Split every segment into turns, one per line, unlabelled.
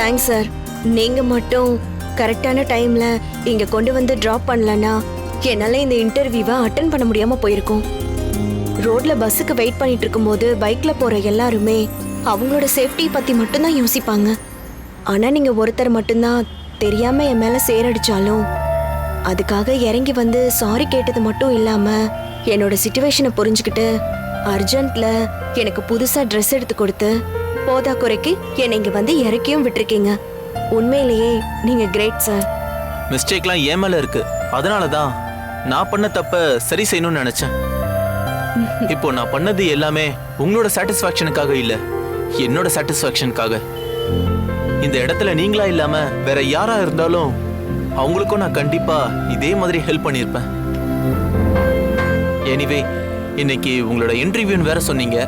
Thanks sir. நீங்க மட்டும் கரெக்டான டைம்ல இங்க கொண்டு வந்து டிராப் பண்ணலனா என்னால இந்த இன்டர்வியூவை அட்டென்ட் பண்ண முடியாம போயிருக்கும். ரோட்ல பஸ்ஸுக்கு வெயிட் பண்ணிட்டு இருக்கும்போது பைக்ல போற எல்லாருமே அவங்களோட சேஃப்டி பத்தி மட்டும்தான் யோசிப்பாங்க. ஆனா நீங்க ஒருத்தர் மட்டும்தான் தெரியாம என் மேல சேரடிச்சாலும் அதுக்காக இறங்கி வந்து சாரி கேட்டது மட்டும் இல்லாம என்னோட சிச்சுவேஷனை புரிஞ்சுக்கிட்டு அர்ஜென்ட்ல எனக்கு புதுசா ட்ரெஸ் எடுத்து கொடுத்து போதா குறைக்கு என்னை இங்க வந்து இறக்கியும் விட்டுருக்கீங்க. உண்மையிலேயே நீங்க கிரேட் சார்.
மிஸ்டேக்லாம் ஏன் மேல இருக்கு, அதனாலதான் நான் பண்ண தப்ப சரி செய்யணும்னு நினைச்சேன். இப்போ நான் பண்ணது எல்லாமே உங்களோட சாட்டிஸ்ஃபேக்ஷனுக்காக இல்ல, என்னோட சாட்டிஸ்ஃபேக்ஷனுக்காக. இந்த இடத்துல நீங்களா இல்லாம வேற யாரா இருந்தாலும் அவங்களுக்கும் நான் கண்டிப்பா இதே மாதிரி ஹெல்ப் பண்ணியிருப்பேன். எனிவே இன்னைக்கு உங்களோட இன்டர்வியூன்னு வேற சொன்னீங்க.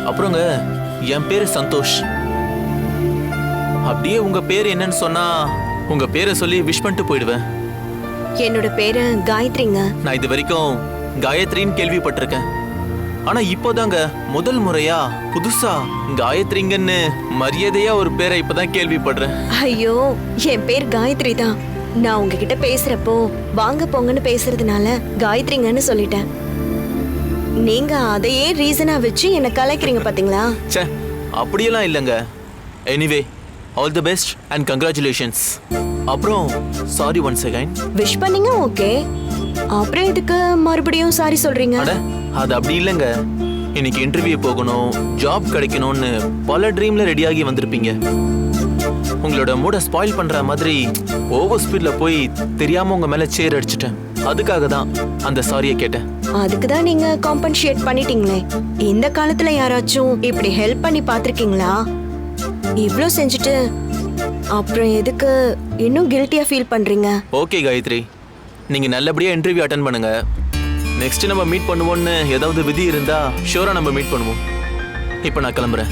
அப்புறங்க என் பேரு சந்தோஷ். அப்படியே உங்க பேர் என்னன்னு சொன்னா உங்க பேரை சொல்லி விஷ் பண்ணிட்டு போயிடுவேன்.
என்னோட பேரு காயத்ரிங்க.
நான் இது வரைக்கும் காயத்ரின்னு கேள்விப்பட்டிருக்கேன். ஆனா இப்போதாங்க முதல் முறையா புதுசா காயத்ரிங்கன்னு மரியாதையா ஒரு பேரை இப்பதான் கேள்விப்படுறேன்.
ஐயோ, என் பேர் காயத்ரி தான். நான் உங்ககிட்ட பேசுறப்போ வாங்க போங்கன்னு பேசுறதுனால காயத்ரிங்கன்னு சொல்லிட்டேன். நீங்க அதையே ரீசனா வச்சு என்ன கலாய்க்கிறீங்க பாத்தீங்களா?
ச்சே, அப்படியெல்லாம் இல்லைங்க. Anyway all the best and congratulations. அப்புறம் சாரி ஒன்ஸ் அகைன்.
விஷ் பண்ணீங்க, ஓகே. அப்புறம் இதுக்கு மறுபடியும் சாரி சொல்றீங்க?
அட, அது அப்படி இல்லைங்க. இன்னைக்கு இன்டர்வியூ போகணும், ஜாப் கிடைக்கணும்னு பல ட்ரீம்ல ரெடியாகி வந்திருப்பீங்க. உங்களோட மூட ஸ்பாயில் பண்ற மாதிரி ஓவர் ஸ்பீட்ல போய் தெரியாம உங்க மேல சேர் அடிச்சிட்டேன். அதுக்காக தான் அந்த சாரியை கேட்டேன்.
அதுக்கு தான் நீங்க காம்பன்சேட் பண்ணிட்டீங்களே. இந்த காலத்துல யாராச்சும் இப்படி ஹெல்ப் பண்ணி பாத்திருக்கீங்களா? இவ்ளோ செஞ்சுட்டு அப்புறம் எதுக்கு இன்னும் கில்ட்டியா ஃபீல் பண்றீங்க?
ஓகே காயத்ரி, நீங்க நல்லபடியா இன்டர்வியூ அட்டென்ட் பண்ணுங்க. நெக்ஸ்ட் நம்ம மீட் பண்ணுவோம்னு ஏதாவது விதி இருந்தா ஷூரா நம்ம மீட் பண்ணுவோம். இப்போ நான் கிளம்புறேன்.